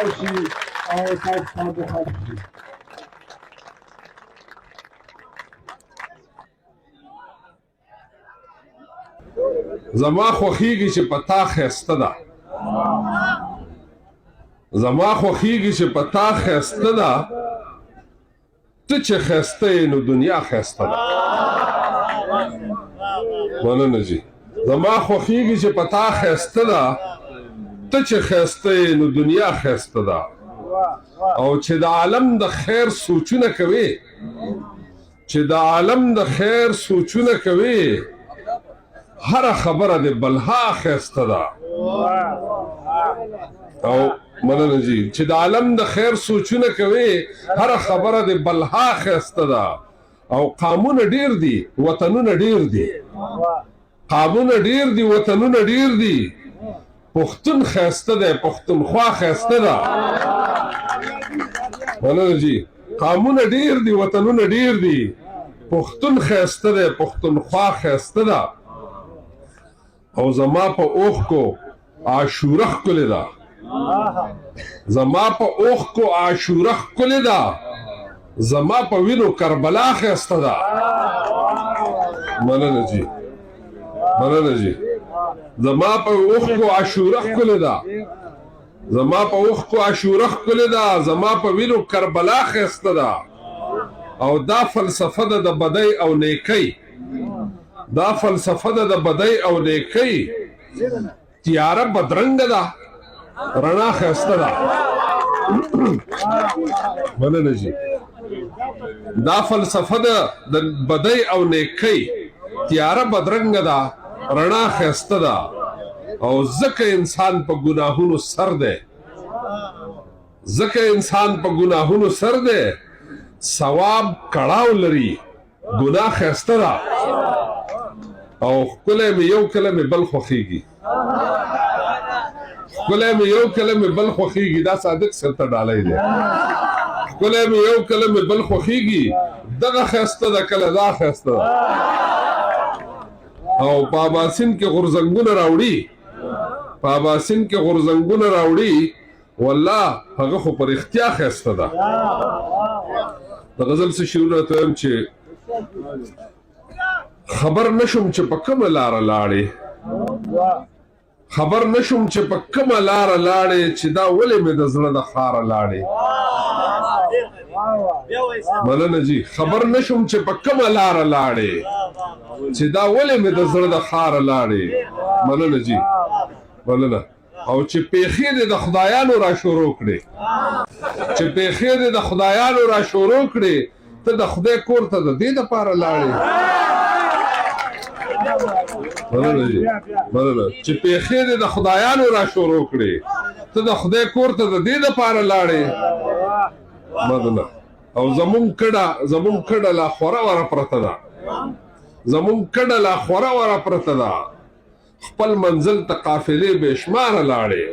شي او تاسو ته د خوښ شي. زما خوښیږي چې په تا ښایسته ده، زما خوښیږي چې په تا ښایسته ده، ته چې ښایسته یې نو دنیا ښایسته ده. مننه جي. زما خوښیږي چې په تا ښایسته ده، ته چې ښایسته یې نو دنیا ښایسته ده. او چې د عالم د خیر سوچونه کوي، چې د عالم د خیر سوچونه کوي، هر خبره د بلها ښایسته ده. او مننه جي. چې د عالم د خیر سوچونه کوي، هر خبره د بلها ښایسته ده. او قامونه ډیر دي، وطنونه ډیر دي، قامونه ډیر دي، وطنونه ډیر دي. پښتون ښایسته دی، پښتونخوا ښایسته ده. مننه جي. قامونه ډیر دي، وطنونه ډیر دي، پښتون ښایسته دی، پښتونخوا ښایسته ده. او زما په اوښ کو عاشوره ښکلې ده، زما په اوښ کو عاشوره ښکلې ده، زما په وینو کربلا ښایسته ده. مننه جي. مننه جي. زما په اوښ کو عاشوره ښکلې ده، زما په اوښ کو عاشوره ښکلې ده، زما په وینو کربلا ښایسته ده. او دا فلسفه ده د بدۍ او نیکۍ، دا فلسفه ده د بدۍ او نیکۍ. تیاره بدرنګه ده، رڼا ښایسته ده. مننه جي. دا فلسفه ده د بدۍ او نیکۍ. تیاره بدرنګه ده، رڼا ښایسته ده. او ځکه انسان په ګناهونو سر دی، ځکه انسان په ګناهونو سر دی. ثواب کړاو لري، ګناه ښایسته ده. او ښکلی مې یو کله مې بل خوښیږي، ښکلی مې یو کله مې بل خوښیږي. دا صادق سرته ډالی دی. ښکلی مې یو کله مې بل خوښیږي، دغه ښایسته ده، کله دا ښایسته ده. او په اباسین کې غورځنګونه راوړي، په اباسین کې غورځنګونه راوړي، والله هغه خو په رښتیا ښایسته ده. د غزل څه شعرونه ته وایم چې خبر نشم چې په کومه لاره لاړې، خبر نشم چې په کومه لاره لاړې، چې دا ولې مې د زړه د خاره لاړې. مننه جي. خبر نشم چې په کومه لاره لاړې، چې دا ولې مې د زړه د خاره لاړې. مننه جي. مننه. او چې پیښې دې د خدایانو را شروع کړې، چې پیښې دې د خدایانو را شروع کړې، ته د خدای کور ته د دې دپاره لاړې. مننه جي. مننه. چې پیښې دې د خدایانو را شروع کړې، ته د خدای کور ته د دې دپاره لاړې. مننه. او زمونږ کډه لا خوره وره پرته ده، زمونږ کډه لا خوره وره پرته ده. خپل منزل ته قافلې بې شماره لاړې،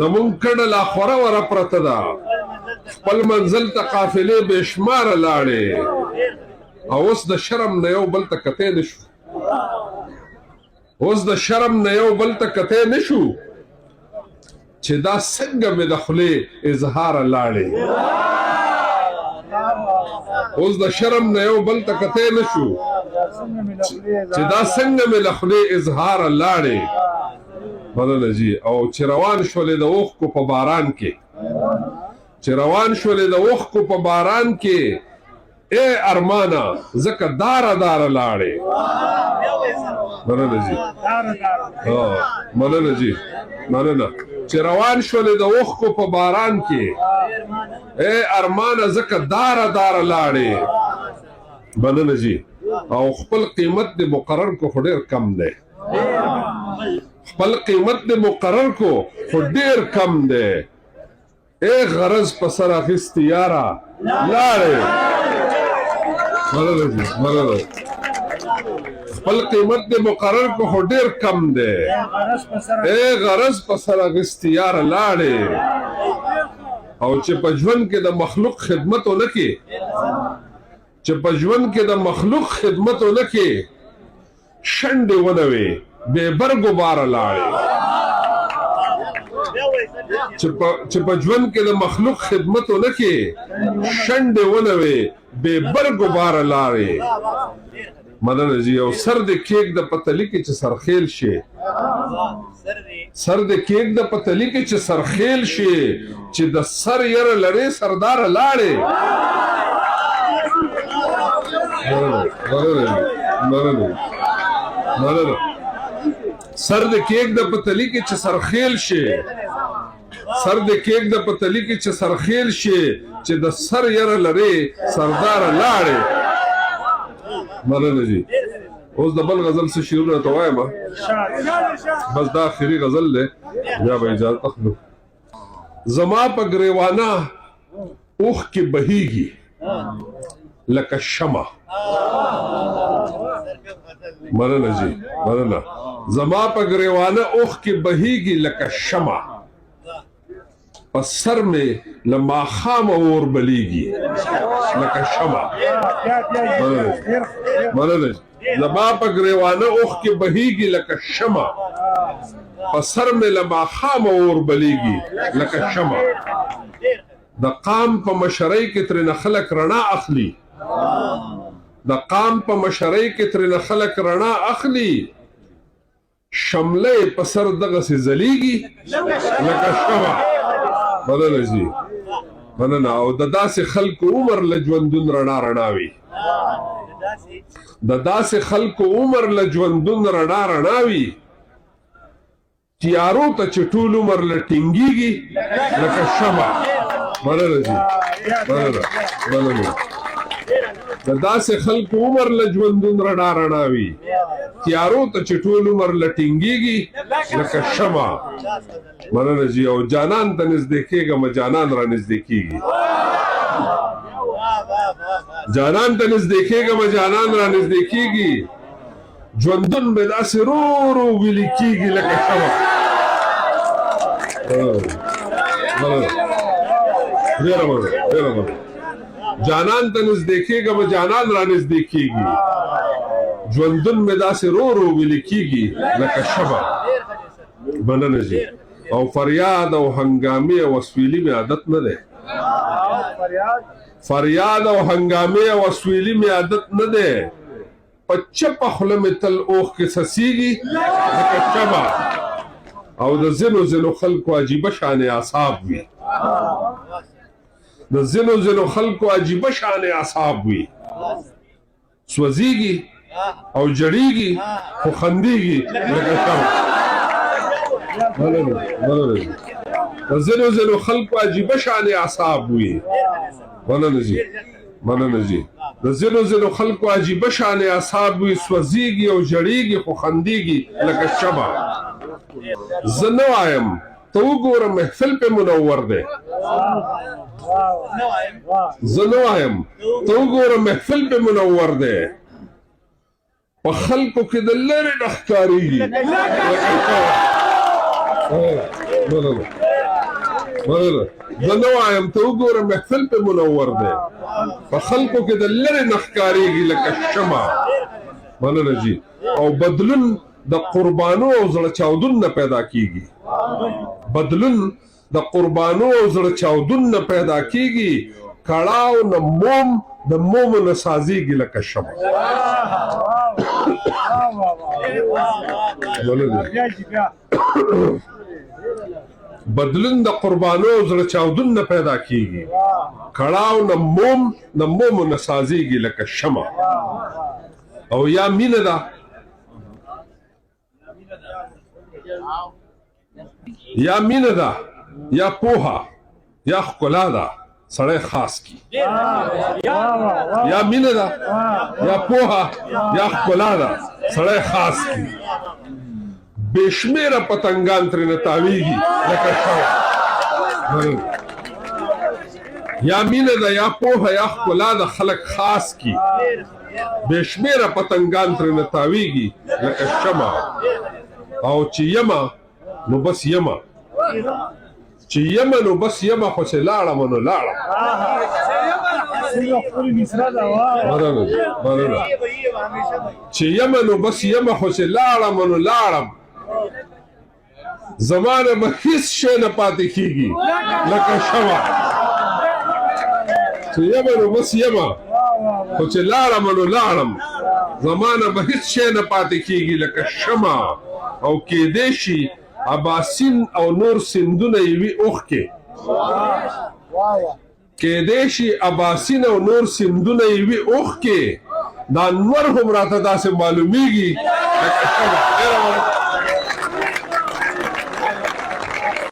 زمونږ کډه لا خوره وره پرته ده. خپل منزل ته قافلې بې شماره لاړې. او اوس د شرم نه یو بل ته کتی نه شو، اوس د شرم نه یو بل ته کتی نه شو، چې دا څنګه مې د خولې اظهاره لاړې. اوس د شرم نه یو بل ته کتی نه شو، چې دا څنګه مې له خولې اظهاره لاړې. مننه جي. او چې روان شولې د اوښکو په باران کې، چې روان شولې د اوښکو په باران کې، اے ارمانه ځکه داره داره لاړې. مننه جي. مننه جي. مننه. چې روان شولې د اوښکو په باران کې، اے ارمانه ځکه داره داره لاړې. مننه جي. او خپل قیمت دې مقرر کو خو ډېر کم دی، خپل قیمت دې مقرر کو خو ډېر کم دی. اے غرض په سر اخیستې یاره لاړې. مننه جي. مننه. خپل قیمت دې مقرر کو خو ډېر کم دی. اے غرض په سر اخیستې یاره لاړې. او چې په ژوند کې د مخلوق خدمت ونه کې، چې په ژوند کې د مخلوق خدمت ونه کې، شنډې ونه وې بې برګو باره لاړې. چې په ژوند کې د مخلوق خدمت ونه کې شنډې ونه وې بې برګو باره لارې مننه جی او سر د کیک د پتلی کې چې سرخیل شي سر د کیک د پتلی کې چې سرخیل شي چې د سر یره لري سردار لاړې مننه سر د کیک د پتلی کې چې سرخیل شي سر د کیک د پتلی کې چې سرخیل شي چې د سر یره لري سردار لاړې مننه جی اوس د بل غزل څه شعرونه ته وایم بس دا آخري غزل دی بیا به اجازه اخلو زما په ګریوانه اوښ کې بهیږي لکه شمع مننه جی مننه زما په ګریوانه اوښ کې بهیږي لکه شمع په سر مې له ماښامه اور بلیږي لکه شمع مننه زما په ګریوانه اوښ کې بهیږي لکه شمع په سر مې له ماښامه اور بلیږي لکه شمع د قام په مشرۍ کې ترېنه خلک رڼا اخلي د قام په مشرۍ کې ترېنه خلک رڼا اخلي شمله په سر دغسې ځلیږي لکه شمع مننه جی مننه او د داسې خلکو عمر له ژوندون رڼا رڼا وي د داسې خلکو عمر له ژوندون رڼا رڼا وي تیارو ته چې ټول عمر له ټینګېږي لکه شمع مننه جی مننه د داسې خلکو عمر له ژوندون رڼا رڼا وي تیارو ته چې ټول عمر له ټینګېږي لکه شمع مننه جی او جانان ته نږدې کېږم جانان را نږدې کېږي جانان ته نږدې کېږم جانان را نږدې کېږي ژوندون مې داسې رو رو ویلې کېږي لکه شمع ډېره مننه ډېره مننه جانان ته نږدې کېږم جانان را نږدې کېږي ژوندون مې داسې رو رو ویلې کېږي لکه شمع مننه جی او فریاد او هنګامې او اسویلي مې عادت نه دی فریاد او هنګامې او اسویلي مې عادت نه دی په چپه خوله مې تل اوښ کې څڅېږي لکه شمع او د ځینو ځینو خلکو عجیبه شانې اعصاب وي د ځینو خلکو عجیبه شانې اعصاب وي سوځېږي او جړېږي خو خندېږي لکه شمع مننه د ځینو خلکو عجیبه شانې اعصاب وي مننه جی مننه جی د ځینو خلکو عجیبه شانې اعصاب وي سوځېږي او جړېږي خو خندېږي لکه شمع زه نه وایم ته وګوره محفل پې منور دی زه نه وایم ته وګوره محفل پې منور دی په خلکو کې د لرې نه ښکارېږي مننه زه نه وایم ته وګوره محفل پې منور دی په خلکو کې د لرې نه ښکارېږي لکه شمع مننه جی او بدلون د قربانو او زړه چاودون نه پیدا کېږي بدلون د قربانو او زړه چاودون نه پیدا کېږي کړاو نه موم د مومو نه سازېږي لکه شمع بدلون د قربانو او زړه چاودون نه پیدا کېږي کړاو نه مومو نه سازېږي لکه شمع او یا مینه ده یا مینه ده یا پوهه یا ښکلا ده سړی خاص کی یا مینه ده یا پوهه یا ښکلا ده سړی خاص کی بې شمېره پتنګان ترېنه تاویږي لکه شمع یا مینه ده یا پوهه یا ښکلا ده خلک خاص کی بې شمېره پتنګان ترېنه تاویږي لکه شمع او چې یمه نو بس یمه چې یمه نو بس یمه خو چې لاړم نو لاړم چې یمه نو بس یمه خو چې لاړم نو لاړم زمانه به هیڅ شی نه پاتې کېږي لکه شمع چې یمه نو بس یمه خو چې لاړم نو لاړم زمانه به هیڅ شی نه پاتې کېږي لکه شمع او کېدی شي اباسین او نور سیندونه یې وي اوښکې کېدی شي اباسین او نور سیندونه یې وي اوښکې دا انور هم راته داسې معلومیږي لکه شمع